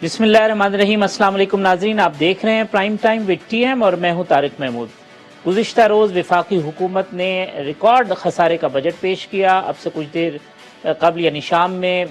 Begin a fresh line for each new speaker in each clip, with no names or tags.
بسم اللہ الرحمن الرحیم۔ السلام علیکم ناظرین، آپ دیکھ رہے ہیں prime time with T M اور میں ہوں طارق محمود۔ گزشتہ روز وفاقی حکومت نے ریکارڈ خسارے کا بجٹ پیش کیا۔ اب سے کچھ دیر قبل یعنی شام میں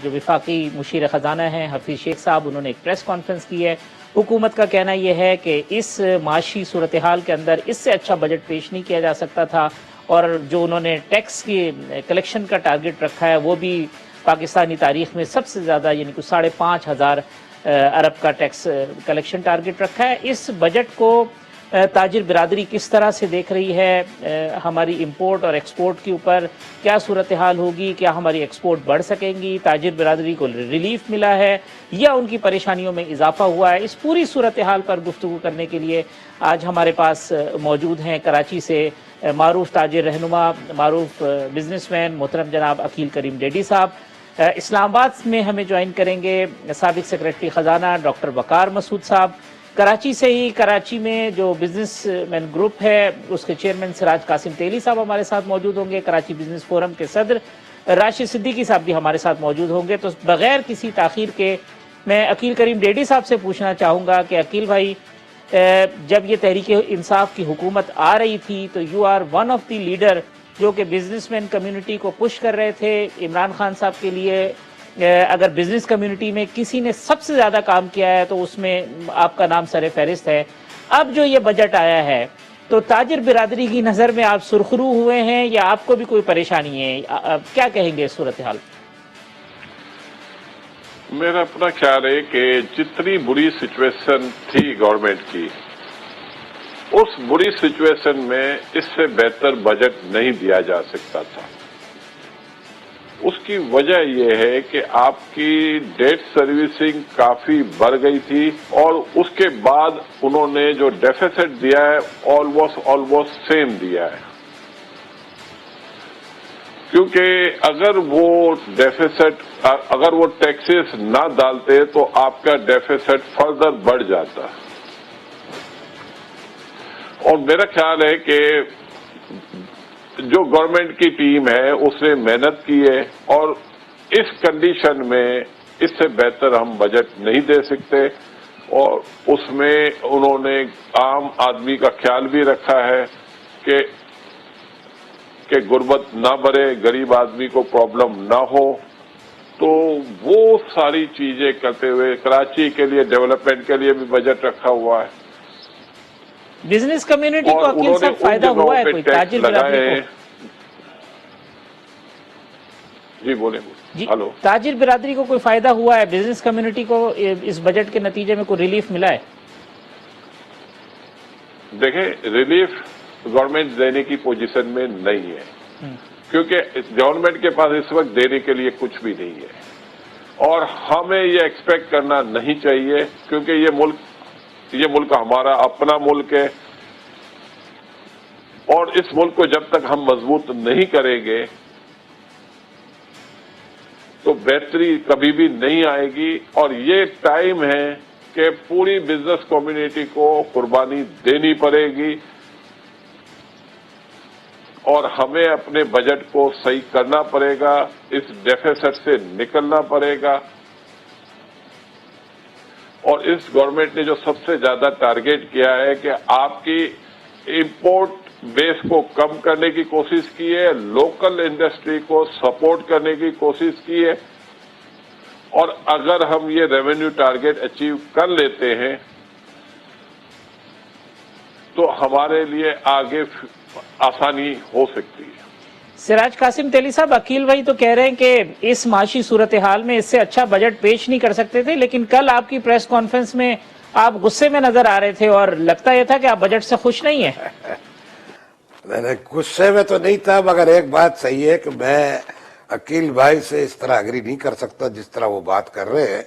جو وفاقی مشیر خزانہ ہیں حفیظ شیخ صاحب، انہوں نے ایک پریس کانفرنس کی ہے۔ حکومت کا کہنا یہ ہے کہ اس معاشی صورتحال کے اندر اس سے اچھا بجٹ پیش نہیں کیا جا سکتا تھا، اور جو انہوں نے ٹیکس کی کلیکشن کا ٹارگٹ رکھا ہے وہ بھی پاکستانی تاریخ میں سب سے زیادہ یعنی کہ 5,500 ارب کا ٹیکس کلیکشن ٹارگٹ رکھا ہے۔ اس بجٹ کو تاجر برادری کس طرح سے دیکھ رہی ہے؟ ہماری امپورٹ اور ایکسپورٹ کے اوپر کیا صورتحال ہوگی؟ کیا ہماری ایکسپورٹ بڑھ سکیں گی؟ تاجر برادری کو ریلیف ملا ہے یا ان کی پریشانیوں میں اضافہ ہوا ہے؟ اس پوری صورتحال پر گفتگو کرنے کے لیے آج ہمارے پاس موجود ہیں کراچی سے معروف تاجر رہنما، معروف بزنس مین محترم جناب عقیل کریم ڈیڈی صاحب۔ اسلام آباد میں ہمیں جوائن کریں گے سابق سیکرٹری خزانہ ڈاکٹر وقار مسعود صاحب۔ کراچی سے ہی کراچی میں جو بزنس مین گروپ ہے اس کے چیئرمین سراج قاسم تیلی صاحب ہمارے ساتھ موجود ہوں گے۔ کراچی بزنس فورم کے صدر راشد صدیقی صاحب بھی ہمارے ساتھ موجود ہوں گے۔ تو بغیر کسی تاخیر کے میں عقیل کریم ڈیڈی صاحب سے پوچھنا چاہوں گا کہ عقیل بھائی، جب یہ تحریک انصاف کی حکومت آ رہی تھی تو you are one of the leader جو کہ بزنس مین کمیونٹی کو پش کر رہے تھے عمران خان صاحب کے لیے۔ اگر بزنس کمیونٹی میں کسی نے سب سے زیادہ کام کیا ہے تو اس میں آپ کا نام سر فہرست ہے۔ اب جو یہ بجٹ آیا ہے تو تاجر برادری کی نظر میں آپ سرخرو ہوئے ہیں یا آپ کو بھی کوئی پریشانی ہے؟ کیا کہیں گے اس صورتحال؟
میرا اپنا خیال ہے کہ جتنی بری سچویشن تھی گورنمنٹ کی، اس بری سچویشن میں اس سے بہتر بجٹ نہیں دیا جا سکتا تھا۔ اس کی وجہ یہ ہے کہ آپ کی ڈیٹ سروسنگ کافی بڑھ گئی تھی، اور اس کے بعد انہوں نے جو ڈیفیسٹ دیا ہے آلموسٹ سیم دیا ہے، کیونکہ اگر وہ ٹیکسز نہ ڈالتے تو آپ کا ڈیفیسٹ فردر بڑھ جاتا۔ اور میرا خیال ہے کہ جو گورنمنٹ کی ٹیم ہے اس نے محنت کی ہے، اور اس کنڈیشن میں اس سے بہتر ہم بجٹ نہیں دے سکتے، اور اس میں انہوں نے عام آدمی کا خیال بھی رکھا ہے کہ غربت نہ بڑھے، غریب آدمی کو پرابلم نہ ہو۔ تو وہ ساری چیزیں کرتے ہوئے کراچی کے لیے ڈیولپمنٹ کے لیے بھی بجٹ رکھا ہوا ہے۔
بزنس کمیونٹی کو عقیل صاحب فائدہ ہوا ہے کوئی؟ تاجر برادری کو
جی بولیں
جی
ہلو،
تاجر برادری کو کوئی فائدہ ہوا ہے؟ بزنس کمیونٹی کو اس بجٹ کے نتیجے میں کوئی ریلیف ملا ہے؟
دیکھیں، ریلیف گورنمنٹ دینے کی پوزیشن میں نہیں ہے، کیونکہ گورنمنٹ کے پاس اس وقت دینے کے لیے کچھ بھی نہیں ہے، اور ہمیں یہ ایکسپیکٹ کرنا نہیں چاہیے، کیونکہ یہ ملک ہمارا اپنا ملک ہے، اور اس ملک کو جب تک ہم مضبوط نہیں کریں گے تو بہتری کبھی بھی نہیں آئے گی۔ اور یہ ٹائم ہے کہ پوری بزنس کمیونٹی کو قربانی دینی پڑے گی، اور ہمیں اپنے بجٹ کو صحیح کرنا پڑے گا، اس ڈیفیسٹ سے نکلنا پڑے گا۔ اور اس گورنمنٹ نے جو سب سے زیادہ ٹارگیٹ کیا ہے کہ آپ کی امپورٹ بیس کو کم کرنے کی کوشش کی ہے، لوکل انڈسٹری کو سپورٹ کرنے کی کوشش کی ہے، اور اگر ہم یہ ریونیو ٹارگیٹ اچیو کر لیتے ہیں تو ہمارے لیے آگے آسانی ہو سکتی ہے۔
سراج قاسم تیلی صاحب، عقیل بھائی تو کہہ رہے ہیں کہ اس معاشی صورتحال میں اس سے اچھا بجٹ پیش نہیں کر سکتے تھے، لیکن کل آپ کی پریس کانفرنس میں آپ غصے میں نظر آ رہے تھے اور لگتا یہ تھا کہ آپ بجٹ سے خوش نہیں ہیں۔
نہیں، غصے میں تو نہیں تھا، مگر ایک بات صحیح ہے کہ میں عقیل بھائی سے اس طرح اگری نہیں کر سکتا جس طرح وہ بات کر رہے ہیں۔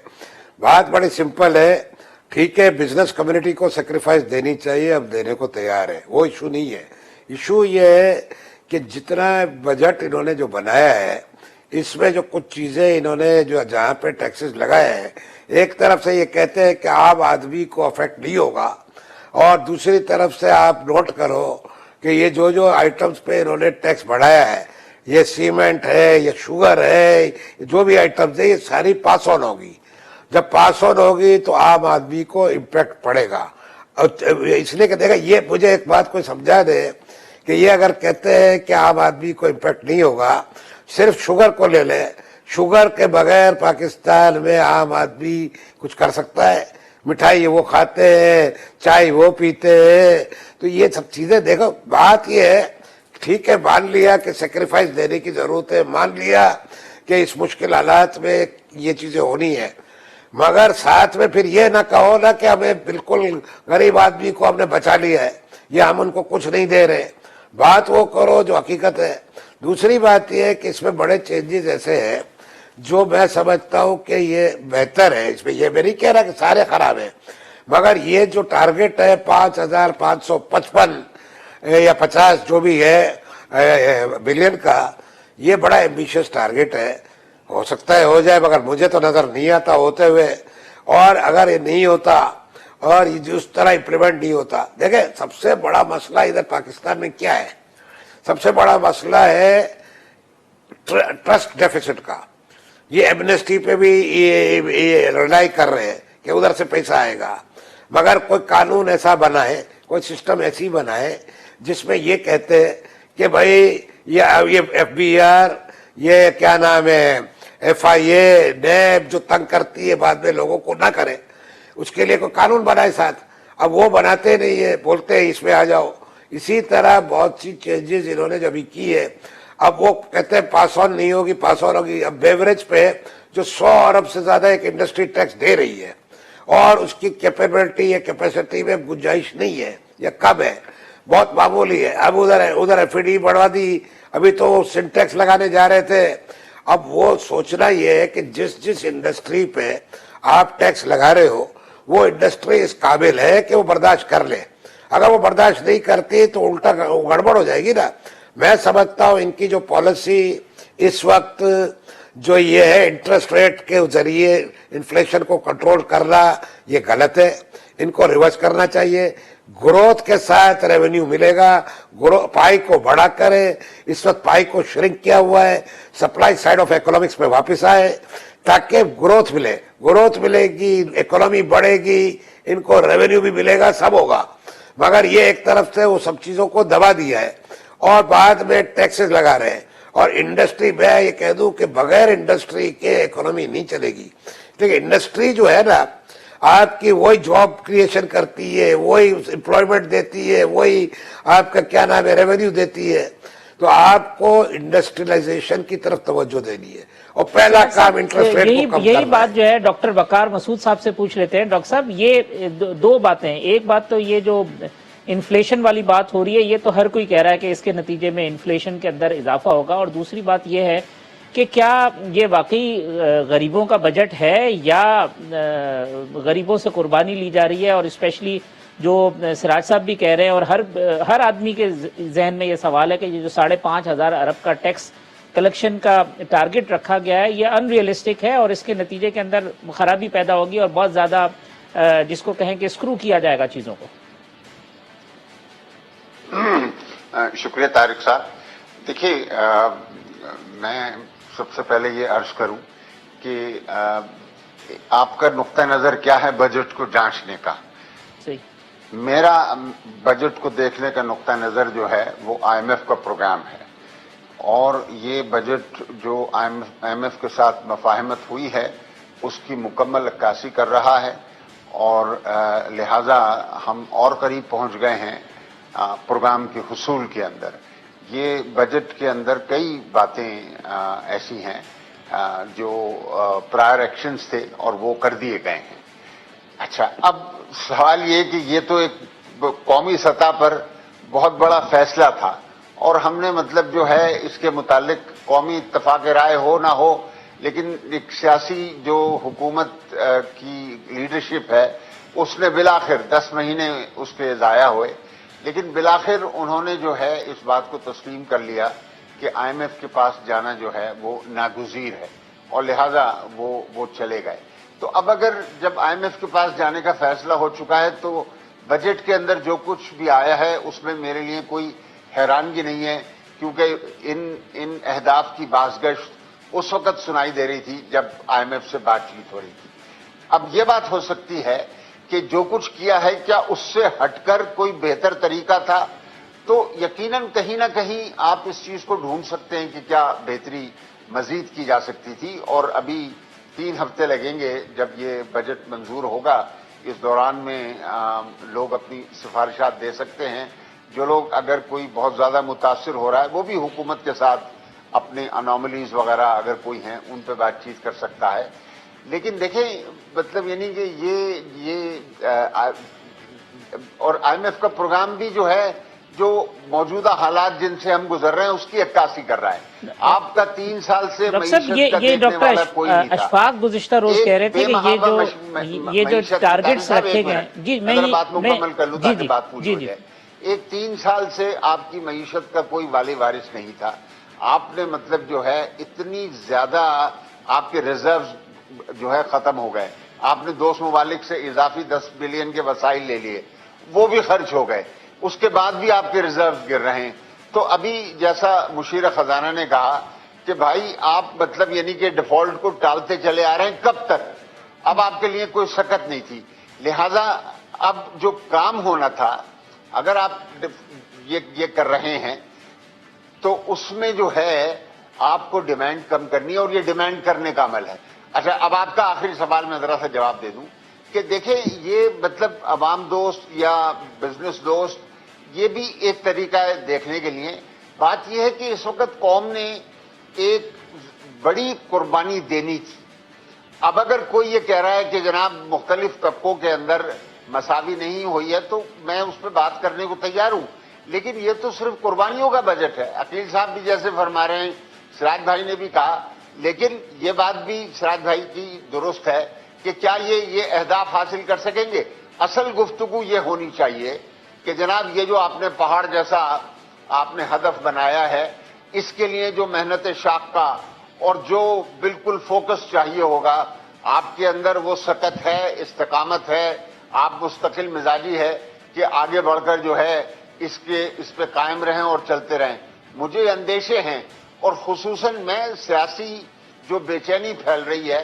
بات بڑی سمپل ہے، ٹھیک ہے بزنس کمیونٹی کو سیکریفائس دینی چاہیے، اب دینے کو تیار ہے، وہ ایشو نہیں ہے۔ ایشو یہ ہے کہ جتنا بجٹ انہوں نے جو بنایا ہے اس میں جو کچھ چیزیں انہوں نے جو جہاں پہ ٹیکسز لگائے ہیں، ایک طرف سے یہ کہتے ہیں کہ عام آدمی کو افیکٹ نہیں ہوگا، اور دوسری طرف سے آپ نوٹ کرو کہ یہ جو آئٹمز پہ انہوں نے ٹیکس بڑھایا ہے، یہ سیمنٹ ہے، یہ شوگر ہے، جو بھی آئٹمز ہے یہ ساری پاس آن ہوگی۔ جب پاس آن ہوگی تو عام آدمی کو امپیکٹ پڑے گا. اس لیے کہ دیکھا یہ مجھے ایک بات کو سمجھا دے کہ یہ اگر کہتے ہیں کہ عام آدمی کو امپیکٹ نہیں ہوگا, صرف شوگر کو لے لیں, شوگر کے بغیر پاکستان میں عام آدمی کچھ کر سکتا ہے؟ مٹھائی وہ کھاتے ہیں, چائے وہ پیتے ہیں, تو یہ سب چیزیں دیکھو. بات یہ ہے ٹھیک ہے مان لیا کہ سیکریفائس دینے کی ضرورت ہے, مان لیا کہ اس مشکل حالات میں یہ چیزیں ہونی ہے, مگر ساتھ میں پھر یہ نہ کہو نا کہ ہمیں بالکل غریب آدمی کو ہم نے بچا لیا ہے یا ہم ان کو کچھ نہیں دے رہے. بات وہ کرو جو حقیقت ہے. دوسری بات یہ ہے کہ اس میں بڑے چینجز ایسے ہیں جو میں سمجھتا ہوں کہ یہ بہتر ہے. اس میں یہ میں نہیں کہہ رہا کہ سارے خراب ہیں, مگر یہ جو ٹارگٹ ہے 5,555 یا 50 جو بھی ہے بلین کا, یہ بڑا ایمبیشس ٹارگٹ ہے. ہو سکتا ہے ہو جائے, مگر مجھے تو نظر نہیں آتا ہوتے ہوئے. اور اگر یہ نہیں ہوتا اور یہ اس طرح امپلیمنٹ نہیں ہوتا, دیکھیں سب سے بڑا مسئلہ ادھر پاکستان میں کیا ہے؟ سب سے بڑا مسئلہ ہے ٹرسٹ ڈیفیسٹ کا. یہ ایمنسٹی پہ بھی یہ ریلائی کر رہے ہیں کہ ادھر سے پیسہ آئے گا, مگر کوئی قانون ایسا بنائے, کوئی سسٹم ایسی بنائے جس میں یہ کہتے ہیں کہ بھائی یہ ایف بی آر, یہ کیا نام ہے ایف آئی اے, نیب جو تنگ کرتی ہے بعد میں لوگوں کو نہ کرے, اس کے لیے کوئی قانون بنائے ساتھ. اب وہ بناتے نہیں ہے, بولتے ہیں اس میں آ جاؤ. اسی طرح بہت سی چینجز انہوں نے جب کی ہے, اب وہ کہتے ہیں پاس آن نہیں ہوگی, پاس آن ہوگی. اب بیوریج پہ جو 100 ارب سے زیادہ ایک انڈسٹری ٹیکس دے رہی ہے اور اس کی کیپیبلٹی یا کیپیسٹی میں گنجائش نہیں ہے یا کم ہے, بہت معمولی ہے. اب ادھر ایف ڈی بڑھوا دی, ابھی تو وہ سنٹیکس لگانے جا رہے تھے. اب وہ سوچنا یہ ہے کہ جس انڈسٹری پہ آپ ٹیکس لگا رہے ہو وہ انڈسٹری اس قابل ہے کہ وہ برداشت کر لے. اگر وہ برداشت نہیں کرتی تو الٹا گڑبڑ ہو جائے گی نا. میں سمجھتا ہوں ان کی جو پالیسی اس وقت جو یہ ہے انٹرسٹ ریٹ کے ذریعے انفلیشن کو کنٹرول کرنا, یہ غلط ہے. ان کو ریورس کرنا چاہیے. گروتھ کے ساتھ ریونیو ملے گا, پائی کو بڑا کرے. اس وقت پائی کو شرنک کیا ہوا ہے, سپلائی سائیڈ آف اکنامکس میں واپس آئے تاکہ گروتھ ملے. گروتھ ملے گی, اکنامی بڑھے گی, ان کو ریونیو بھی ملے گا, سب ہوگا. مگر یہ ایک طرف سے وہ سب چیزوں کو دبا دیا ہے اور بعد میں ٹیکسز لگا رہے ہیں. اور انڈسٹری میں یہ کہہ دوں کہ بغیر انڈسٹری کے اکنامی نہیں چلے گی. لیکن انڈسٹری جو ہے نا آپ کی وہی جاب کریشن کرتی ہے, وہی امپلائمنٹ دیتی ہے, وہی آپ کا کیا نام ہے ریونیو دیتی ہے. تو آپ کو انڈسٹریلائزیشن کی طرف توجہ دینی ہے اور پہلا کام انٹرسٹ ریٹ کو کم کرنا ہے.
یہی بات جو ہے ڈاکٹر وقار مسعود صاحب سے پوچھ لیتے ہیں. ڈاکٹر صاحب یہ دو باتیں, ایک بات تو یہ جو انفلیشن والی بات ہو رہی ہے, یہ تو ہر کوئی کہہ رہا ہے کہ اس کے نتیجے میں انفلیشن کے اندر اضافہ ہوگا, اور دوسری بات یہ ہے کہ کیا یہ واقعی غریبوں کا بجٹ ہے یا غریبوں سے قربانی لی جا رہی ہے. اور اسپیشلی جو سراج صاحب بھی کہہ رہے ہیں اور ہر آدمی کے ذہن میں یہ سوال ہے کہ یہ جو 5,500 ارب کا ٹیکس کلیکشن کا ٹارگٹ رکھا گیا ہے, یہ ان ریئلسٹک ہے اور اس کے نتیجے کے اندر خرابی پیدا ہوگی اور بہت زیادہ جس کو کہیں کہ اسکرو کیا جائے گا چیزوں کو.
شکریہ طارق صاحب. دیکھیے میں سب سے پہلے یہ عرض کروں کہ آپ کا نقطہ نظر کیا ہے بجٹ کو جانچنے کا.
صحیح.
میرا بجٹ کو دیکھنے کا نقطہ نظر جو ہے وہ آئی ایم ایف کا پروگرام ہے, اور یہ بجٹ جو آئی ایم ایف کے ساتھ مفاہمت ہوئی ہے اس کی مکمل عکاسی کر رہا ہے, اور لہذا ہم اور قریب پہنچ گئے ہیں پروگرام کے حصول کے اندر. یہ بجٹ کے اندر کئی باتیں ایسی ہیں جو پرائر ایکشنز تھے اور وہ کر دیے گئے ہیں. اچھا, اب سوال یہ کہ یہ تو ایک قومی سطح پر بہت بڑا فیصلہ تھا, اور ہم نے مطلب جو ہے اس کے متعلق قومی اتفاق رائے ہو نہ ہو, لیکن ایک سیاسی جو حکومت کی لیڈرشپ ہے اس نے بالآخر 10 مہینے اس کے ضائع ہوئے, لیکن بالآخر انہوں نے جو ہے اس بات کو تسلیم کر لیا کہ آئی ایم ایف کے پاس جانا جو ہے وہ ناگزیر ہے, اور لہذا وہ چلے گئے. تو اب اگر جب آئی ایم ایف کے پاس جانے کا فیصلہ ہو چکا ہے تو بجٹ کے اندر جو کچھ بھی آیا ہے اس میں میرے لیے کوئی حیرانگی نہیں ہے, کیونکہ ان اہداف کی بازگشت اس وقت سنائی دے رہی تھی جب آئی ایم ایف سے بات چیت ہو رہی تھی. اب یہ بات ہو سکتی ہے کہ جو کچھ کیا ہے کیا اس سے ہٹ کر کوئی بہتر طریقہ تھا، تو یقیناً کہیں نہ کہیں آپ اس چیز کو ڈھونڈ سکتے ہیں کہ کیا بہتری مزید کی جا سکتی تھی، اور ابھی 3 ہفتے لگیں گے جب یہ بجٹ منظور ہوگا، اس دوران میں لوگ اپنی سفارشات دے سکتے ہیں۔ جو لوگ اگر کوئی بہت زیادہ متاثر ہو رہا ہے وہ بھی حکومت کے ساتھ اپنے انوملیز وغیرہ اگر کوئی ہیں ان پہ بات چیت کر سکتا ہے۔ لیکن دیکھیں مطلب یعنی کہ یہ اور آئی ایم ایف کا پروگرام بھی جو ہے جو موجودہ حالات جن سے ہم گزر رہے ہیں اس کی عکاسی کر رہا ہے۔ آپ کا 3 سال سے معیشت کا دیکھنے والا کوئی نہیں تھا۔
اشفاق گزشتہ روز کہہ رہے تھے کہ یہ جو ٹارگٹس رکھے گئے، جی میں
بات مکمل کر لوں تاکہ بات پوری ہو
جی
جائے۔ ایک 3 سال سے آپ کی معیشت کا کوئی والی وارث نہیں تھا۔ آپ نے مطلب جو ہے اتنی زیادہ آپ کے ریزروز جو ہے ختم ہو گئے، آپ نے دوست ممالک سے اضافی 10 بلین کے وسائل لے لیے، وہ بھی خرچ ہو گئے، اس کے بعد بھی آپ کے ریزروز گر رہے ہیں۔ تو ابھی جیسا مشیر خزانہ نے کہا کہ بھائی آپ مطلب یعنی کہ ڈیفالٹ کو ٹالتے چلے آ رہے ہیں، کب تک؟ اب آپ کے لیے کوئی سکت نہیں تھی، لہذا اب جو کام ہونا تھا اگر آپ یہ کر رہے ہیں تو اس میں جو ہے آپ کو ڈیمانڈ کم کرنی ہے، اور یہ ڈیمانڈ کرنے کا عمل ہے۔ اچھا اب آپ کا آخری سوال میں ذرا سا جواب دے دوں کہ دیکھیں یہ مطلب عوام دوست یا بزنس دوست یہ بھی ایک طریقہ ہے دیکھنے کے لیے۔ بات یہ ہے کہ اس وقت قوم نے ایک بڑی قربانی دینی تھی۔ اب اگر کوئی یہ کہہ رہا ہے کہ جناب مختلف طبقوں کے اندر مساوی نہیں ہوئی ہے تو میں اس پہ بات کرنے کو تیار ہوں، لیکن یہ تو صرف قربانیوں کا بجٹ ہے۔ عقیل صاحب بھی جیسے فرما رہے ہیں، سراج بھائی نے بھی کہا، لیکن یہ بات بھی سراج بھائی کی درست ہے کہ کیا یہ اہداف حاصل کر سکیں گے؟ اصل گفتگو یہ ہونی چاہیے کہ جناب یہ جو آپ نے پہاڑ جیسا آپ نے ہدف بنایا ہے، اس کے لیے جو محنت شاقہ اور جو بالکل فوکس چاہیے ہوگا، آپ کے اندر وہ سکت ہے، استقامت ہے، آپ مستقل مزاجی ہے کہ آگے بڑھ کر جو ہے اس پہ قائم رہیں اور چلتے رہیں۔ مجھے اندیشے ہیں، اور خصوصاً میں سیاسی جو بے چینی پھیل رہی ہے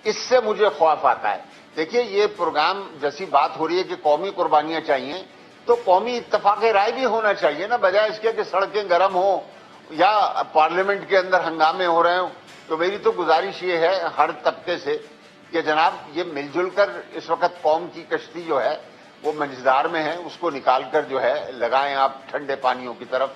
اس سے مجھے خوف آتا ہے۔ دیکھیے یہ پروگرام جیسی بات ہو رہی ہے کہ قومی قربانیاں چاہیے، تو قومی اتفاق رائے بھی ہونا چاہیے نا، بجائے اس کے کہ سڑکیں گرم ہوں یا پارلیمنٹ کے اندر ہنگامے ہو رہے ہوں۔ تو میری تو گزارش یہ ہے ہر طبقے سے کہ جناب یہ مل جل کر اس وقت قوم کی کشتی جو ہے وہ منجدار میں ہے، اس کو نکال کر جو ہے لگائیں آپ ٹھنڈے پانیوں کی طرف،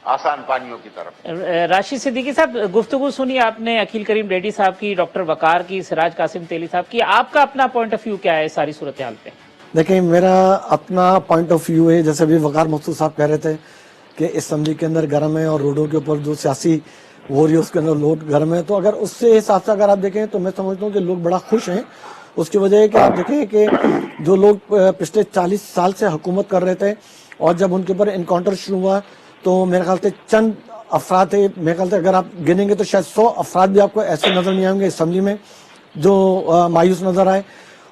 آسان پانیوں کی طرف۔
راشد صدیقی صاحب گفتگو سنی آپ نے عقیل کریم ریڈی صاحب کی، ڈاکٹر وقار کی، سراج قاسم تیلی صاحب کی، آپ کا اپنا پوائنٹ آف ویو کیا ہے ساری صورتحال پہ؟
دیکھیں میرا اپنا پوائنٹ آف ویو ہے، جیسے بھی وقار مقصود صاحب کہہ رہے تھے کہ اسمبلی کے اندر گرم ہے اور روڈوں کے اوپر جو سیاسی ہو رہی ہے اس کے اندر لوگ گرم ہے، تو اگر اس سے حساب سے اگر آپ دیکھیں تو میں سمجھتا ہوں کہ لوگ بڑا خوش ہیں۔ اس کی وجہ ہے کہ آپ دیکھیں کہ جو لوگ پچھلے 40 سال سے حکومت کر رہے تھے اور جب ان کے اوپر انکاؤنٹر شروع ہوا تو میرے خیال سے چند افراد تھے، میرے خیال سے اگر آپ گنیں گے تو شاید 100 افراد بھی آپ کو ایسے نظر نہیں آئیں گے اسمبلی میں جو مایوس نظر آئے۔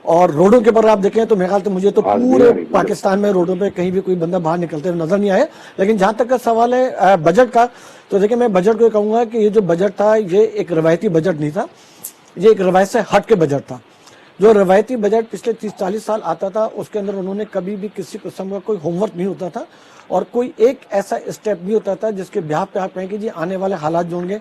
اور روڈوں کے اوپر آپ دیکھیں تو میرے خیال سے مجھے تو پورے پاکستان میں روڈوں پہ کہیں بھی کوئی بندہ باہر نکلتے ہوئے نظر نہیں آئے۔ لیکن جہاں تک کا سوال ہے بجٹ کا، تو دیکھیں میں بجٹ کو کہوں گا کہ یہ جو بجٹ تھا یہ ایک روایتی بجٹ نہیں تھا، یہ ایک روایت سے ہٹ کے بجٹ تھا۔ جو روایتی بجٹ پچھلے 30-40 سال آتا تھا اس کے اندر انہوں نے کبھی بھی کسی قسم کا کوئی ہوم ورک نہیں ہوتا تھا، اور کوئی ایک ایسا اسٹیپ نہیں ہوتا تھا جس کے بیہاف پہ آپ کہیں کہ جی آنے والے حالات جو ہوں گے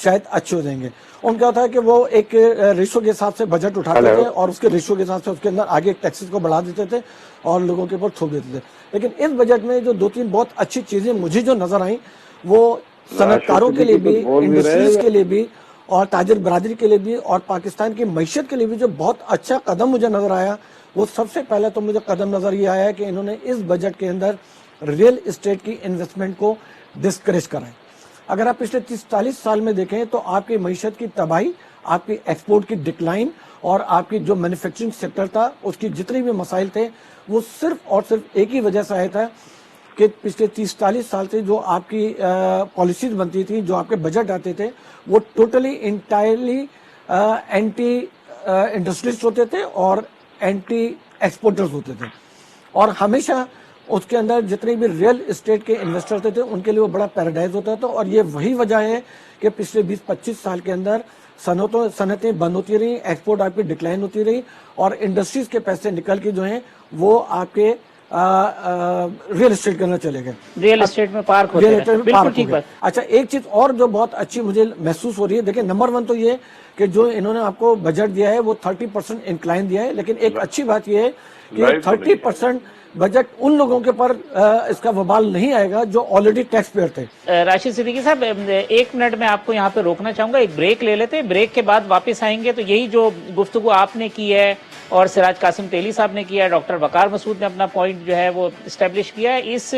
شاید اچھے ہو جائیں گے۔ ان کا ہوتا ہے کہ وہ ایک ریشو کے حساب سے بجٹ اٹھاتے تھے اور اس کے ریشو کے حساب سے اس کے اندر آگے ٹیکسز کو بڑھا دیتے تھے اور لوگوں کے اوپر تھوپ دیتے تھے۔ لیکن اس بجٹ میں جو 2-3 بہت اچھی چیزیں مجھے جو نظر آئیں وہ صنعت کاروں کے لیے بھی، انڈسٹریز کے لیے بھی اور تاجر برادری کے لیے بھی اور پاکستان کی معیشت کے لیے بھی جو بہت اچھا قدم مجھے نظر آیا، وہ سب سے پہلے تو مجھے قدم نظر یہ آیا کہ انہوں نے اس بجٹ کے اندر ریئل اسٹیٹ کی انویسٹمنٹ کو ڈسکریج کرا ہے۔ اگر آپ پچھلے 30-40 سال میں دیکھیں تو آپ کی معیشت کی تباہی، آپ کی ایکسپورٹ کی ڈکلائن اور آپ کی جو مینوفیکچرنگ سیکٹر تھا اس کی جتنے بھی مسائل تھے وہ صرف اور صرف ایک ہی وجہ سے آیا تھا کہ پچھلے 30-40 سال سے جو آپ کی پالیسیز بنتی تھیں، جو آپ کے بجٹ آتے تھے وہ ٹوٹلی انٹائرلی اینٹی انڈسٹریلسٹ ہوتے تھے اور اینٹی ایکسپورٹرز ہوتے تھے، اور ہمیشہ اس کے اندر جتنے بھی ریئل اسٹیٹ کے انویسٹر تھے ان کے لیے وہ بڑا پیراڈائز ہوتا تھا۔ اور یہ وہی وجہ ہے کہ پچھلے 20-25 سال کے اندر सनतें बंद होती रही, एक्सपोर्ट आपकी डिक्लाइन होती रही और इंडस्ट्रीज के पैसे निकल के जो हैं वो आपके रियल एस्टेट के अंदर चले गए,
रियल एस्टेट में पार्क होते
रियल
हैं।
एस्टेट में
बिल्कुल
पार्क हो
ठीक
गए।
बात।
अच्छा, एक चीज और जो बहुत अच्छी मुझे महसूस हो रही है, देखिए नंबर 1 तो ये कि जो इन्होंने आपको बजट दिया है वो 30% इंक्लाइन दिया है, लेकिन एक अच्छी बात ये है कि 30% बजट उन लोगों के पर इसका वबाल नहीं आएगा जो ऑलरेडी टैक्स पेयर थे।
राशिद सिद्दीकी साहब, 1 मिनट में आपको यहाँ पे रोकना चाहूंगा, एक ब्रेक ले लेते हैं, ब्रेक के बाद वापस आएंगे तो यही जो गुफ्तगू आपने की है और सिराज कासिम तेली साहब ने किया है, डॉक्टर वकार मसूद ने अपना पॉइंट जो है वो इस्टेब्लिश किया है, इस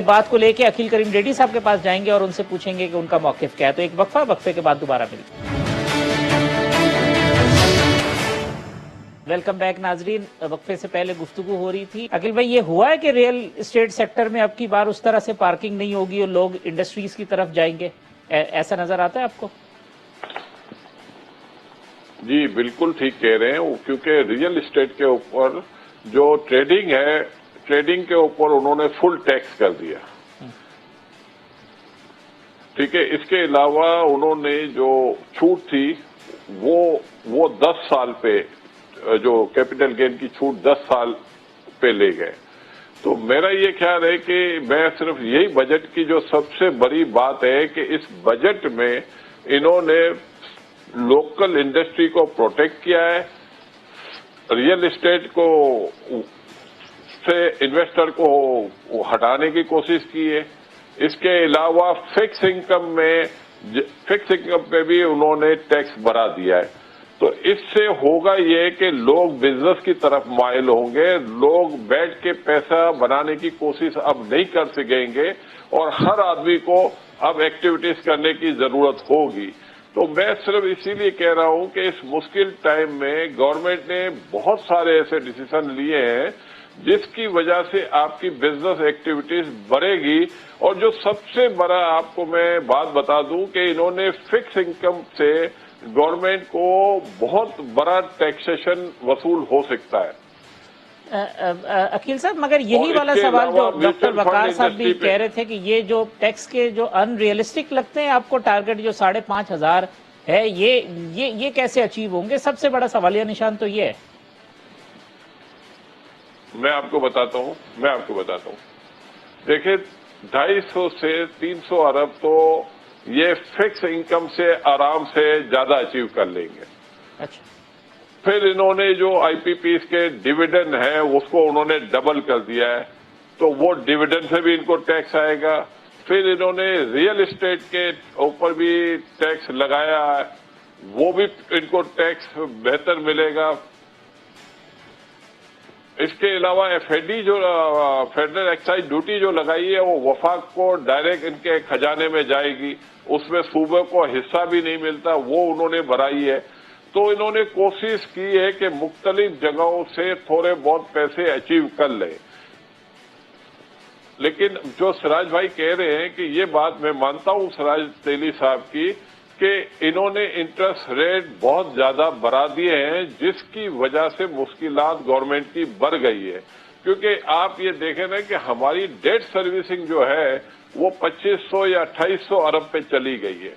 बात को लेके अकील करीम रेड्डी साहब के पास जाएंगे और उनसे पूछेंगे कि उनका मौकिफ क्या है। तो एक वक्फे के बाद दोबारा मिलेंगे। वेलकम बैक नाजरीन। वक्फे से पहले गुफ्तगू हो रही थी, अकील भाई ये हुआ है कि रियल एस्टेट सेक्टर में अब की बार उस तरह से पार्किंग नहीं होगी और लोग इंडस्ट्रीज की तरफ जाएंगे, ऐसा नजर आता है आपको?
जी बिल्कुल ठीक कह रहे हैं, क्योंकि रियल एस्टेट के ऊपर जो ट्रेडिंग है, ट्रेडिंग के ऊपर उन्होंने फुल टैक्स कर दिया। ठीक है, इसके अलावा उन्होंने जो छूट थी वो 10 साल पे, जो कैपिटल गेन की छूट 10 साल पे ले गए। तो मेरा ये ख्याल है कि मैं सिर्फ यही बजट की जो सबसे बड़ी बात है कि इस बजट में इन्होंने लोकल इंडस्ट्री को प्रोटेक्ट किया है, रियल एस्टेट को से इन्वेस्टर को हटाने की कोशिश की है। इसके अलावा फिक्स इनकम पे भी उन्होंने टैक्स बढ़ा दिया है। तो इससे होगा ये कि लोग बिजनेस की तरफ माइल होंगे, लोग बैठ के पैसा बनाने की कोशिश अब नहीं कर सकेंगे और हर आदमी को अब एक्टिविटीज करने की जरूरत होगी। तो मैं सिर्फ इसीलिए कह रहा हूं कि इस मुश्किल टाइम में गवर्नमेंट ने बहुत सारे ऐसे डिसीजन लिए हैं जिसकी वजह से आपकी बिजनेस एक्टिविटीज बढ़ेगी। और जो सबसे बड़ा आपको मैं बात बता दूं कि इन्होंने फिक्स इनकम से गवर्नमेंट को बहुत बड़ा टैक्सेशन वसूल हो सकता है।
अकील साहब, मगर यही वाला सवाल जो डॉक्टर वकार साहब भी कह रहे थे कि ये जो टैक्स के जो अनरियलिस्टिक लगते हैं आपको टारगेट जो 5,500 है, ये कैसे अचीव होंगे? सबसे बड़ा सवालिया निशान तो ये है।
मैं आपको बताता हूं, देखिए 250 से 300 अरब तो ये फिक्स इनकम से आराम से ज्यादा अचीव कर लेंगे।
अच्छा,
फिर इन्होंने जो आईपीपीज के डिविडेंड है उसको उन्होंने डबल कर दिया है, तो वो डिविडेंड से भी इनको टैक्स आएगा। फिर इन्होंने रियल एस्टेट के ऊपर भी टैक्स लगाया है, वो भी इनको टैक्स बेहतर मिलेगा। इसके अलावा एफएडी जो फेडरल एक्साइज ड्यूटी जो लगाई है वो वफाक को डायरेक्ट इनके खजाने में जाएगी, उसमें सूबे को हिस्सा भी नहीं मिलता, वो उन्होंने बढ़ाई है। तो इन्होंने कोशिश की है कि मुख्तलिफ जगहों से थोड़े बहुत पैसे अचीव कर लें। लेकिन जो सिराज भाई कह रहे हैं कि ये बात मैं मानता हूं सिराज तेली साहब की कि इन्होंने इंटरेस्ट रेट बहुत ज्यादा बढ़ा दिए हैं, जिसकी वजह से मुश्किलात गवर्नमेंट की बढ़ गई है। क्योंकि आप ये देखें ना कि हमारी डेट सर्विसिंग जो है वो 2500 या 2800 अरब पे चली गई है।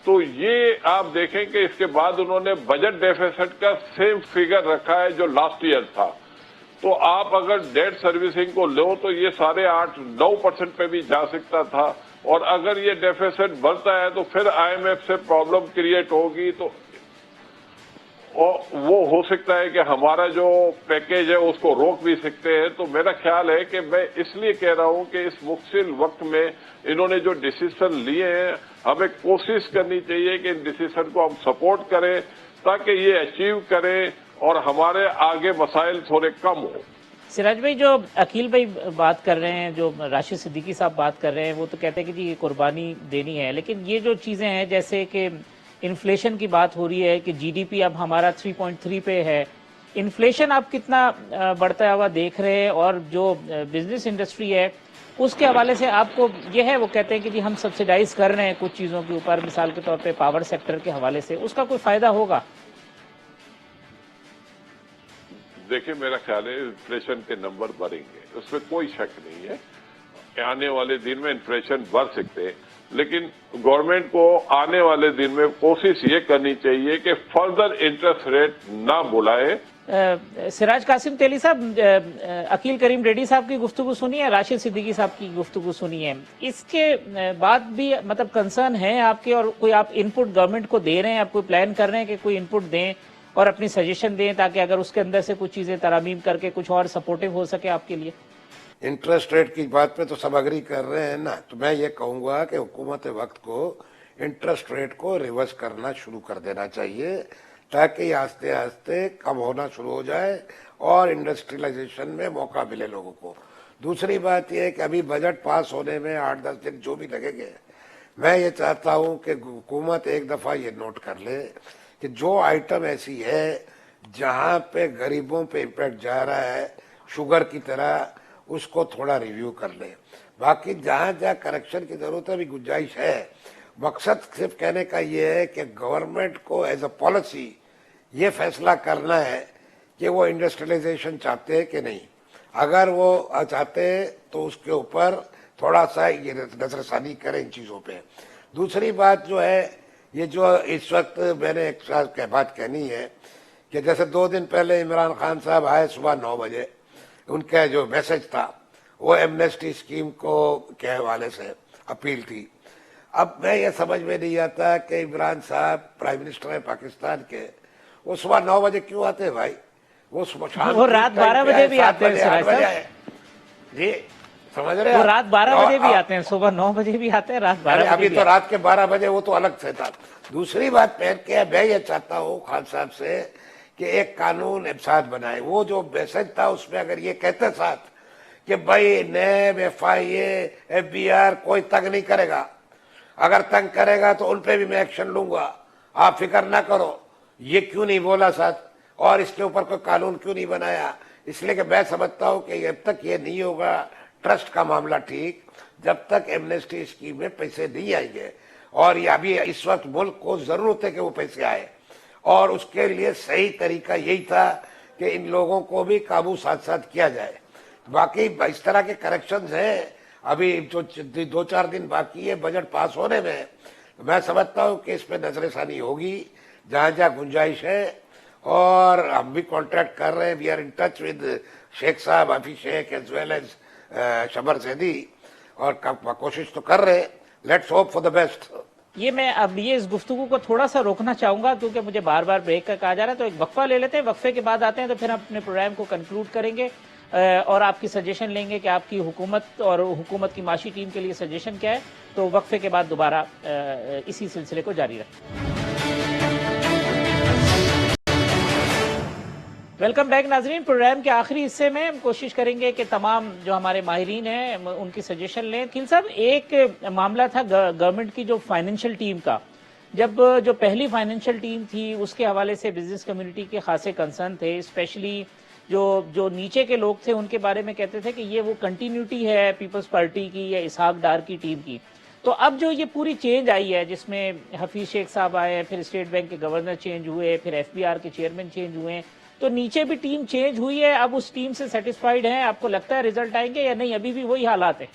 तो ये आप देखें कि इसके बाद उन्होंने बजट डेफिसिट का सेम फिगर रखा है जो लास्ट ईयर था। तो आप अगर डेट सर्विसिंग को लो तो ये 8.5-9% पे भी जा सकता था, और अगर ये डेफिसिट बढ़ता है तो फिर आईएमएफ से प्रॉब्लम क्रिएट होगी। तो वो हो सकता है कि हमारा जो पैकेज है उसको रोक भी सकते हैं। तो मेरा ख्याल है कि मैं इसलिए कह रहा हूं कि इस मुश्किल वक्त में इन्होंने जो डिसीजन लिए हैं, हमें कोशिश करनी चाहिए कि इन डिसीजन को हम सपोर्ट करें ताकि ये अचीव करें और हमारे आगे मसाइल थोड़े कम हो।
सिराज भाई, जो अकील भाई बात कर रहे हैं, जो राशिद सिद्दीकी साहब बात कर रहे हैं, वो तो कहते हैं कि जी ये कुर्बानी देनी है, लेकिन ये जो चीजें हैं जैसे कि इन्फ्लेशन की बात हो रही है कि जीडीपी अब हमारा 3.3 पे है, इन्फ्लेशन आप कितना बढ़ता हुआ देख रहे हैं? और जो बिजनेस इंडस्ट्री है उसके हवाले से आपको ये है, वो कहते हैं कि जी हम सब्सिडाइज कर रहे हैं कुछ चीजों के ऊपर, मिसाल के तौर पे पावर सेक्टर के हवाले से, उसका कोई फायदा होगा?
देखिए, मेरा ख्याल है इन्फ्लेशन के नंबर बढ़ेंगे, उसमें कोई शक नहीं है। आने वाले दिन में इन्फ्लेशन बढ़ सकते हैं, लेकिन गवर्नमेंट को आने वाले दिन में कोशिश ये करनी चाहिए कि फर्दर इंटरेस्ट रेट ना बुलाए।
सिराज कासिम तेली साहब, अकील करीम रेड्डी साहब की गुफ्तगू सुनी है, राशिद सिद्दीकी साहब की गुफ्तगू सुनी है, इसके बाद भी मतलब कंसर्न है आपके, और कोई आप इनपुट गवर्नमेंट को दे रहे हैं, आप कोई प्लान कर रहे हैं कि कोई इनपुट दें और अपनी सजेशन दें ताकि अगर उसके अंदर से कुछ चीजें तरामीम करके कुछ और सपोर्टिव हो सके आपके लिए?
इंटरेस्ट रेट की बात पे तो सब अग्री कर रहे हैं ना, तो मैं ये कहूंगा कि हुकूमत वक्त को इंटरेस्ट रेट को रिवर्स करना शुरू कर देना चाहिए ताकि आस्ते आस्ते कम होना शुरू हो जाए और इंडस्ट्रियलाइजेशन में मौका मिले लोगों को। दूसरी बात यह है कि अभी बजट पास होने में 8-10 दिन जो भी लगेंगे, मैं ये चाहता हूं कि हुकूमत एक दफा ये नोट कर ले कि जो आइटम ऐसी है जहां पे गरीबों पे इम्पैक्ट जा रहा है शुगर की तरह, उसको थोड़ा रिव्यू कर ले। बाकी जहां जहां करेक्शन की जरूरत है, भी गुंजाइश है। मकसद सिर्फ कहने का ये है कि गवर्नमेंट को एज अ पॉलिसी ये फैसला करना है कि वो इंडस्ट्रियलाइजेशन चाहते हैं कि नहीं। अगर वो चाहते हैं तो उसके ऊपर थोड़ा सा ये नजरसानी करें इन चीजों पे। दूसरी बात जो है, ये जो इस वक्त मैंने एक बात कहनी है कि जैसे 2 दिन पहले इमरान खान साहब आए सुबह 9 बजे, उनका जो मैसेज था वो एमनेस्टी स्कीम को के हवाले से अपील थी। अब मैं ये समझ में नहीं आता कि इमरान साहब प्राइम मिनिस्टर है पाकिस्तान के, वो सुबह 9 बजे क्यों आते हैं भाई? वो सुबह
वो रात 12 बजे भी आते हैं सिराज साहब
जी, समझ रहे हैं?
वो रात 12 बजे भी आते हैं, सुबह 9 बजे भी आते हैं, रात 12 बजे
अभी
भी
तो रात के 12 बजे वो तो अलग से था। दूसरी बात मैं ये चाहता हूँ खान साहब से कि एक कानून एफसाद बनाए। वो जो मैसेज था उसमें अगर ये कहते साथ कि भाई नैब, FIA, FBR कोई तंग नहीं करेगा, अगर तंग करेगा तो उन पे भी मैं एक्शन लूंगा, आप फिक्र ना करो, ये क्यों नहीं बोला साथ और इसके ऊपर कोई कानून क्यों नहीं बनाया? इसलिए कि मैं समझता हूं कि जब तक ये नहीं होगा ट्रस्ट का मामला ठीक, जब तक एमनेस्टी स्कीम में पैसे नहीं आएंगे, और ये अभी इस वक्त मुल्क को जरूरत है कि वो पैसे आए, और उसके लिए सही तरीका यही था कि इन लोगों को भी काबू साथ साथ किया जाए। बाकी इस तरह के करेक्शंस हैं, अभी जो 2-4 दिन बाकी है बजट पास होने में, मैं समझता हूं कि इस पे नजरसानी होगी जहां जहां गुंजाइश है। और हम भी कॉन्टेक्ट कर रहे हैं, we are in touch with Sheikh sahab, Hafeez Sheikh as well as Shabbar Zaidi, और कोशिश तो कर रहे हैं। Let's hope for the best.
ये मैं अब ये इस गुफ्तगू को थोड़ा सा रोकना चाहूंगा क्योंकि मुझे बार बार ब्रेक का कहा जा रहा है, तो एक वक्फा ले लेते हैं, वक्फे के बाद आते हैं तो फिर हम अपने प्रोग्राम को कंक्लूड करेंगे और आपकी सजेशन लेंगे कि आपकी हुकूमत और हुकूमत की माशी टीम के लिए सजेशन क्या है। तो वक्फे के बाद दोबारा इसी सिलसिले को जारी रखें। वेलकम बैक नाजरीन। प्रोग्राम के आखिरी हिस्से में हम कोशिश करेंगे कि तमाम जो हमारे माहिरीन हैं उनकी सजेशन लें। खिल साहब, एक मामला था गवर्नमेंट की जो फाइनेंशियल टीम का, जब जो पहली फाइनेंशियल टीम थी उसके हवाले से बिजनेस कम्युनिटी के खासे कंसर्न थे, स्पेशली जो नीचे के लोग थे उनके बारे में कहते थे कि ये वो कंटिन्यूटी है पीपल्स पार्टी की या इसहाक डार की टीम की। तो अब जो ये पूरी चेंज आई है जिसमें हफीज शेख साहब आए, फिर स्टेट बैंक के गवर्नर चेंज हुए, फिर FBR के चेयरमैन चेंज हुए, तो नीचे भी टीम चेंज हुई है। अब उस टीम से सेटिस्फाइड हैं? आपको लगता है रिजल्ट आएंगे या नहीं, अभी भी वही हालात है?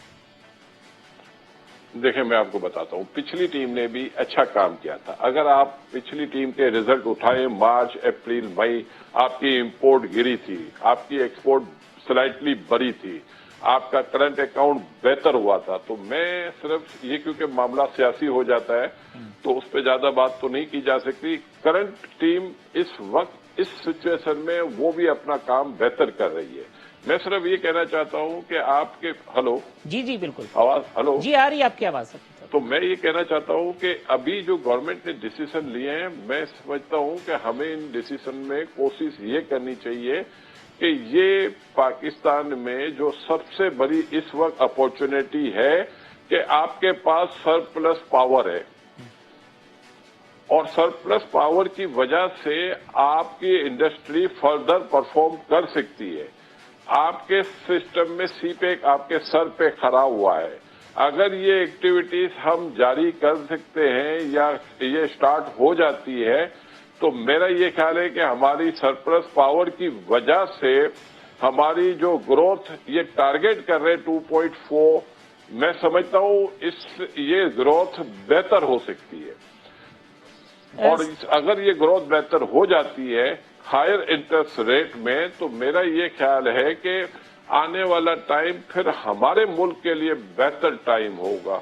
देखिए, मैं आपको बताता हूं, पिछली टीम ने भी अच्छा काम किया था। अगर आप पिछली टीम के रिजल्ट उठाएं, मार्च, अप्रैल, मई, आपकी इंपोर्ट गिरी थी, आपकी एक्सपोर्ट स्लाइटली बढ़ी थी, आपका करंट अकाउंट बेहतर हुआ था। तो मैं सिर्फ ये, क्योंकि मामला सियासी हो जाता है तो उस पर ज्यादा बात तो नहीं की जा सकती। करंट टीम इस वक्त इस सिचुएशन में वो भी अपना काम बेहतर कर रही है। मैं सिर्फ ये कहना चाहता हूं कि आपके हेलो
जी बिल्कुल,
आवाज हेलो
जी आ रही है आपकी आवाज।
तो मैं ये कहना चाहता हूं कि अभी जो गवर्नमेंट ने डिसीजन लिए हैं, मैं समझता हूं कि हमें इन डिसीजन में कोशिश ये करनी चाहिए कि ये पाकिस्तान में जो सबसे बड़ी इस वक्त अपॉर्चुनिटी है कि आपके पास सरप्लस पावर है, और सरप्लस पावर की वजह से आपकी इंडस्ट्री फर्दर परफॉर्म कर सकती है। आपके सिस्टम में सीपेक आपके सर पे खड़ा हुआ है। अगर ये एक्टिविटीज हम जारी कर सकते हैं या ये स्टार्ट हो जाती है, तो मेरा ये ख्याल है कि हमारी सरप्लस पावर की वजह से हमारी जो ग्रोथ ये टारगेट कर रहे 2.4 मैं समझता हूं ये ग्रोथ बेहतर हो सकती है। और अगर ये ग्रोथ बेहतर हो जाती है हायर इंटरेस्ट रेट में, तो मेरा ये ख्याल है कि आने वाला टाइम फिर हमारे मुल्क के लिए बेहतर टाइम होगा।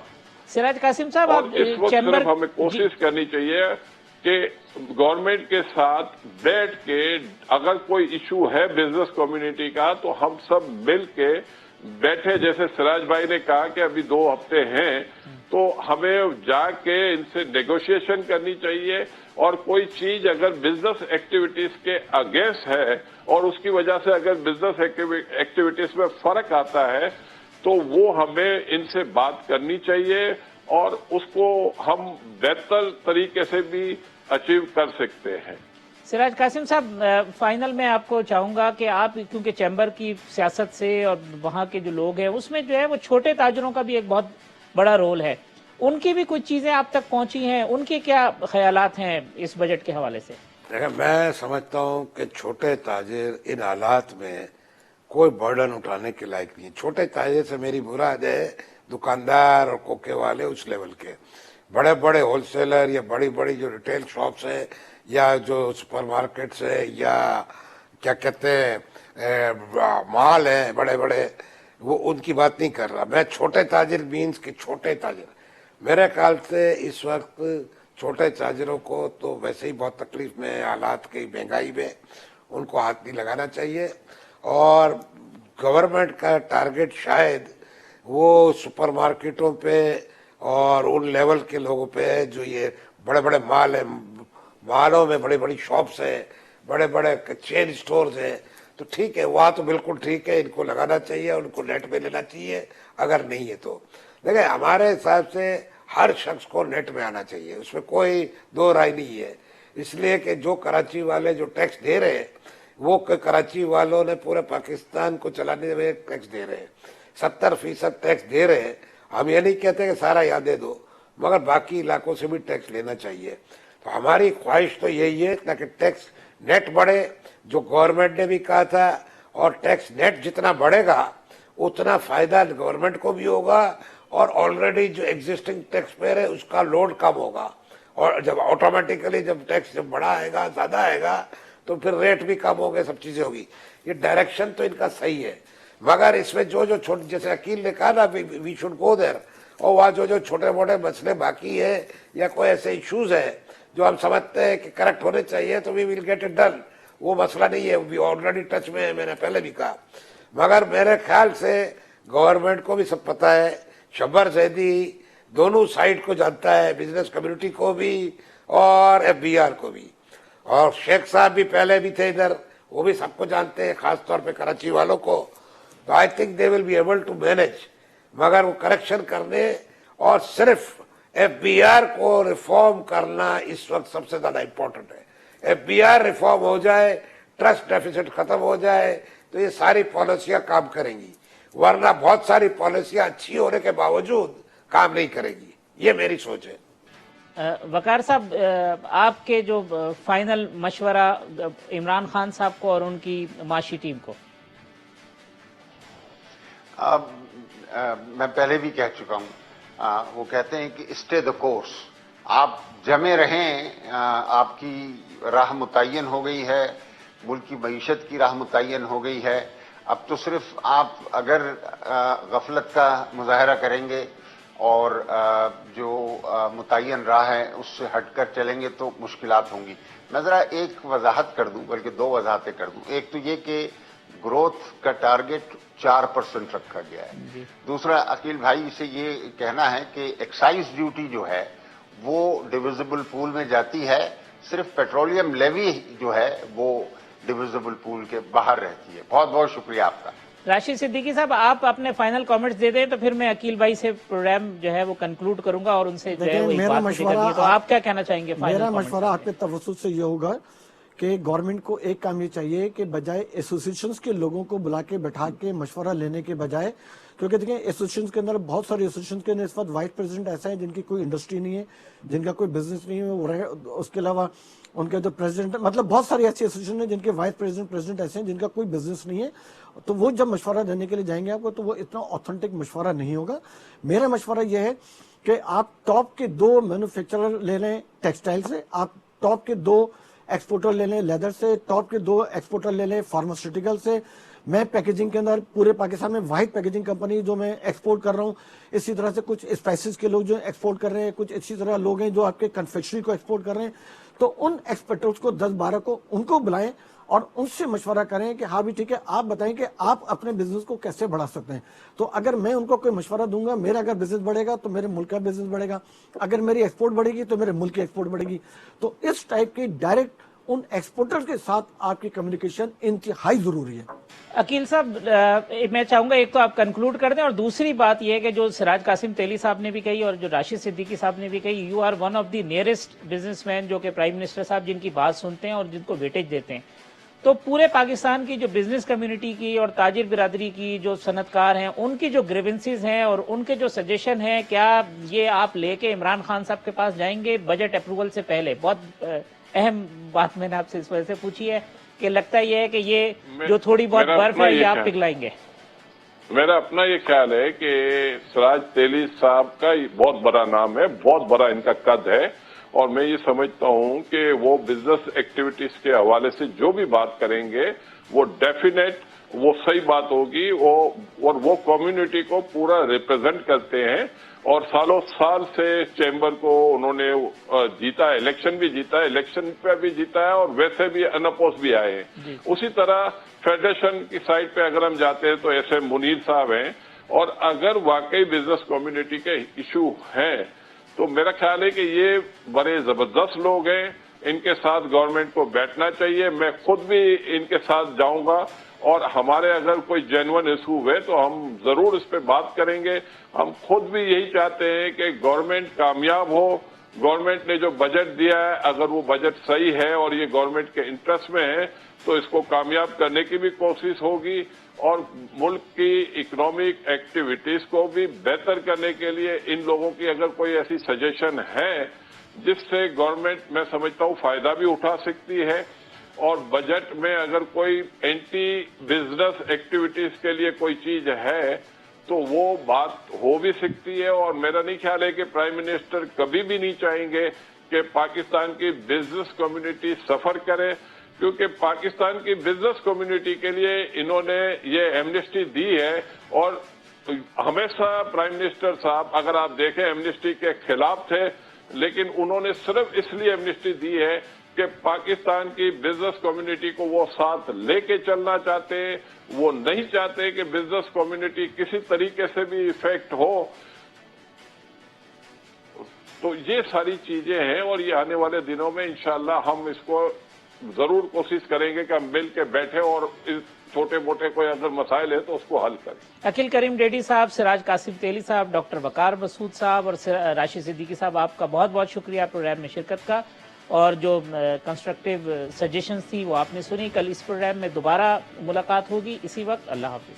सिराज कासिम साहब,
और
आप
इस वक्त
चैम्बर
सिर्फ हमें कोशिश करनी चाहिए कि गवर्नमेंट के साथ बैठ के अगर कोई इशू है बिजनेस कम्युनिटी का, तो हम सब मिल के बैठे, जैसे सिराज भाई ने कहा कि अभी 2 हफ्ते हैं, तो हमें जाके इनसे नेगोशिएशन करनी चाहिए। और कोई चीज अगर बिजनेस एक्टिविटीज के अगेंस्ट है और उसकी वजह से अगर बिजनेस एक्टिविटीज में फर्क आता है, तो वो हमें इनसे बात करनी चाहिए और उसको हम बेहतर तरीके से भी अचीव कर सकते हैं।
सिराज कासिम साहब, फाइनल में आपको चाहूंगा कि आप, क्योंकि चैम्बर की सियासत से और वहाँ के जो लोग हैं उसमें जो है वो छोटे ताजरों का भी एक बहुत बड़ा रोल है, उनकी भी कुछ चीजें आप तक पहुंची हैं, उनके क्या ख्यालात हैं इस बजट के हवाले से?
देखिए, मैं समझता हूं कि छोटे ताजिर इन हालात में कोई बर्डन उठाने के लायक नहीं है। छोटे ताजिर से मेरी मुराद है दुकानदार और कोके वाले, उस लेवल के। बड़े बड़े होलसेलर या बड़ी बड़ी जो रिटेल शॉप्स है या जो सुपरमार्केट्स है या क्या कहते हैं मॉल है बड़े बड़े, वो उनकी बात नहीं कर रहा मैं। छोटे ताजिर मीन्स कि छोटे ताजिर, मेरे ख्याल से इस वक्त छोटे ताजिरों को तो वैसे ही बहुत तकलीफ में, हालात की महंगाई में, उनको हाथ नहीं लगाना चाहिए। और गवर्नमेंट का टारगेट शायद वो सुपरमार्केटों पे और उन लेवल के लोगों पे है जो ये बड़े बड़े माल है, मालों में बड़ी बड़ी शॉप्स है, बड़े बड़े चेन स्टोर्स है, तो ठीक है, वहाँ तो बिल्कुल ठीक है, इनको लगाना चाहिए, उनको नेट में लेना चाहिए अगर नहीं है तो। देखिए, हमारे हिसाब से हर शख्स को नेट में आना चाहिए, उसमें कोई दो राय नहीं है। इसलिए कि जो कराची वाले जो टैक्स दे रहे हैं, वो कराची वालों ने पूरे पाकिस्तान को चलाने में टैक्स दे रहे हैं, 70% टैक्स दे रहे हैं। हम ये नहीं कहते कि सारा यहाँ दे दो, मगर बाकी इलाकों से भी टैक्स लेना चाहिए। तो हमारी ख्वाहिश तो यही है ताकि टैक्स नेट बढ़े, जो गवर्नमेंट ने भी कहा था, और टैक्स नेट जितना बढ़ेगा उतना फायदा गवर्नमेंट को भी होगा और ऑलरेडी जो एग्जिस्टिंग टैक्स पेयर है उसका लोड कम होगा। और जब ऑटोमेटिकली जब टैक्स जब बड़ा आएगा, ज्यादा आएगा, तो फिर रेट भी कम होंगे, सब चीजें होगी। ये डायरेक्शन तो इनका सही है, मगर इसमें जो छोटे, जैसे अकील ने कहा ना, वी शुड गो देयर, और वहाँ जो छोटे मोटे मसले बाकी है या कोई ऐसे इश्यूज है जो हम समझते हैं कि करेक्ट होने चाहिए, तो we will get it done. वो मसला नहीं है, वी ऑलरेडी टच में है, मैंने पहले भी कहा। मगर मेरे ख्याल से गवर्नमेंट को भी सब पता है, शब्बर जैदी दोनों साइड को जानता है, बिजनेस कम्युनिटी को भी और FBR को भी, और शेख साहब भी पहले भी थे इधर, वो भी सबको जानते हैं, खास तौर पे कराची वालों को। तो I think they will be able to manage, मगर वो करेक्शन करने और सिर्फ FBR को रिफॉर्म करना इस वक्त सबसे ज्यादा इंपॉर्टेंट है। FBR रिफॉर्म हो जाए, ट्रस्ट डेफिसिट खत्म हो जाए, तो ये सारी पॉलिसियां काम करेंगी, वरना बहुत सारी पॉलिसियां अच्छी होने के बावजूद काम नहीं करेगी। ये मेरी सोच है।
वकार साहब, आपके जो फाइनल मशवरा इमरान खान साहब को और उनकी माशी टीम को?
मैं पहले भी कह चुका हूं, वो कहते हैं कि स्टे द कोर्स, आप जमे रहें, आपकी राह मुतय्यन हो गई है, मुल्क की मईशत की राह मुतय्यन हो गई है। अब तो सिर्फ आप अगर गफलत का मुजाहरा करेंगे और जो मुतय्यन राह है उससे हटकर चलेंगे तो मुश्किलात होंगी। मैं जरा एक वजाहत कर दूं, बल्कि 2 वजाहतें कर दूं। एक तो ये कि ग्रोथ का टारगेट 4% रखा गया है। दूसरा, अकील भाई से ये कहना है कि एक्साइज ड्यूटी जो है वो डिविजिबल पूल में जाती है, सिर्फ पेट्रोलियम लेवी जो है वो डिविजिबल पूल के बाहर रहती है। बहुत बहुत शुक्रिया आपका।
राशिद सिद्दीकी साहब, आप अपने फाइनल कमेंट्स दे दें तो फिर मैं अकील भाई से प्रोग्राम जो है वो कंक्लूड करूंगा और उनसे जो है वो एक बात करनी है। तो आप क्या कहना चाहेंगे?
मेरा मशवरा आपके तवज्जुह से ये होगा कि गवर्नमेंट को एक काम ये चाहिए कि बजाय एसोसिएशंस के लोगों को बुला के बैठा के मशवरा लेने के बजाय क्योंकि देखिए एसोसिएशन के अंदर बहुत सारे एसोसिएशन के अंदर इस वक्त वाइस प्रेसिडेंट ऐसा है जिनकी कोई इंडस्ट्री नहीं है, जिनका कोई बिजनेस नहीं है, उसके अलावा उनके जो प्रेसिडेंट मतलब बहुत सारे ऐसे एसोसिएशन हैं जिनके वाइस प्रेसिडेंट ऐसे हैं जिनका कोई बिजनेस नहीं है। तो वो जब मशवरा देने के लिए जाएंगे आपको तो वो इतना ऑथेंटिक मशवरा नहीं होगा। मेरा मशवरा यह है कि आप टॉप के 2 मैन्युफैक्चरर ले लें टेक्सटाइल से, आप टॉप के 2 एक्सपोर्टर ले लें लेदर से, टॉप के 2 एक्सपोर्टर ले लें फार्मास्यूटिकल से। मैं पैकेजिंग के अंदर पूरे पाकिस्तान में वाहिद पैकेजिंग कंपनी जो मैं एक्सपोर्ट कर रहा हूँ, इसी तरह से कुछ स्पाइसेस के लोग जो एक्सपोर्ट कर रहे हैं, कुछ इसी तरह लोग हैं जो आपके कन्फेक्शनरी को एक्सपोर्ट कर रहे हैं। तो उन एक्सपर्टर्स को 10-12 को उनको बुलाएं और उनसे मशवरा करें कि हाँ भी ठीक है, आप बताएं कि आप अपने बिजनेस को कैसे बढ़ा सकते हैं। तो अगर मैं उनको कोई मशवरा दूंगा, मेरा अगर बिजनेस बढ़ेगा तो मेरे मुल्क का बिजनेस बढ़ेगा, अगर मेरी एक्सपोर्ट बढ़ेगी तो मेरे मुल्क की एक्सपोर्ट बढ़ेगी। तो इस टाइप की डायरेक्ट उन एक्सपोर्टर्स के साथ आपकी कम्युनिकेशन इंतहाई जरूरी है।
अकील साहब, मैं चाहूंगा एक तो आप कंक्लूड कर दें, और दूसरी बात यह है कि जो सिराज कासिम तेली साहब ने भी कही और जो राशिद सिद्दीकी साहब ने भी कही, you are one of the nearest businessman जो कि प्राइम मिनिस्टर साहब जिनकी बात सुनते हैं और जिनको वेटेज देते हैं। तो पूरे पाकिस्तान की जो बिजनेस कम्युनिटी की और ताजिर बिरादरी की जो सनतकार हैं, उनकी जो ग्रीवेंसेस हैं और उनके जो सजेशन हैं, क्या ये आप लेके इमरान खान साहब के पास जाएंगे बजट अप्रूवल से पहले? बहुत अहम बात मैंने आपसे इस वजह से पूछी है कि लगता ये है कि ये जो थोड़ी बहुत बर्फ है ये आप पिघलाएंगे।
मेरा अपना ये ख्याल है कि सिराज तेली साहब का बहुत बड़ा नाम है, बहुत बड़ा इनका कद है, और मैं ये समझता हूं कि वो बिजनेस एक्टिविटीज के हवाले से जो भी बात करेंगे वो डेफिनेट वो सही बात होगी। वो कम्युनिटी को पूरा रिप्रेजेंट करते हैं और सालों साल से चैम्बर को उन्होंने जीता है, इलेक्शन भी जीता है, इलेक्शन पे भी जीता है और वैसे भी अनअपोज भी आए हैं। उसी तरह फेडरेशन की साइड पे अगर हम जाते हैं तो ऐसे मुनीर साहब हैं, और अगर वाकई बिजनेस कम्युनिटी के इशू हैं तो मेरा ख्याल है कि ये बड़े जबरदस्त लोग हैं, इनके साथ गवर्नमेंट को बैठना चाहिए। मैं खुद भी इनके साथ जाऊंगा और हमारे अगर कोई जेन्युइन इशू हुए तो हम जरूर इस पे बात करेंगे। हम खुद भी यही चाहते हैं कि गवर्नमेंट कामयाब हो। गवर्नमेंट ने जो बजट दिया है, अगर वो बजट सही है और ये गवर्नमेंट के इंटरेस्ट में है तो इसको कामयाब करने की भी कोशिश होगी, और मुल्क की इकोनॉमिक एक्टिविटीज को भी बेहतर करने के लिए इन लोगों की अगर कोई ऐसी सजेशन है जिससे गवर्नमेंट, मैं समझता हूं, फायदा भी उठा सकती है। और बजट में अगर कोई एंटी बिजनेस एक्टिविटीज के लिए कोई चीज है तो वो बात हो भी सकती है। और मेरा नहीं ख्याल है कि प्राइम मिनिस्टर कभी भी नहीं चाहेंगे कि पाकिस्तान की बिजनेस कम्युनिटी सफर करे, क्योंकि पाकिस्तान की बिजनेस कम्युनिटी के लिए इन्होंने ये एमनेस्टी दी है। और हमेशा प्राइम मिनिस्टर साहब, अगर आप देखें, एमनेस्टी के खिलाफ थे, लेकिन उन्होंने सिर्फ इसलिए एमनेस्टी दी है कि पाकिस्तान की बिजनेस कम्युनिटी को वो साथ लेके चलना चाहते हैं। वो नहीं चाहते कि बिजनेस कम्युनिटी किसी तरीके से भी इफेक्ट हो। तो ये सारी चीजें हैं और ये आने वाले दिनों में इंशाअल्लाह हम इसको जरूर कोशिश करेंगे कि हम मिल के बैठे और इस छोटे मोटे कोई अगर मसाइल है तो उसको हल करें।
अकील करीम डेडी साहब, सिराज कासिम तेली साहब, डॉक्टर वकार मसूद साहब और राशिद सिद्दीकी साहब, आपका बहुत बहुत शुक्रिया प्रोग्राम में शिरकत का, और जो कंस्ट्रक्टिव सजेशंस थी वो आपने सुनी। कल इस प्रोग्राम में दोबारा मुलाकात होगी इसी वक्त। अल्लाह हाफिज।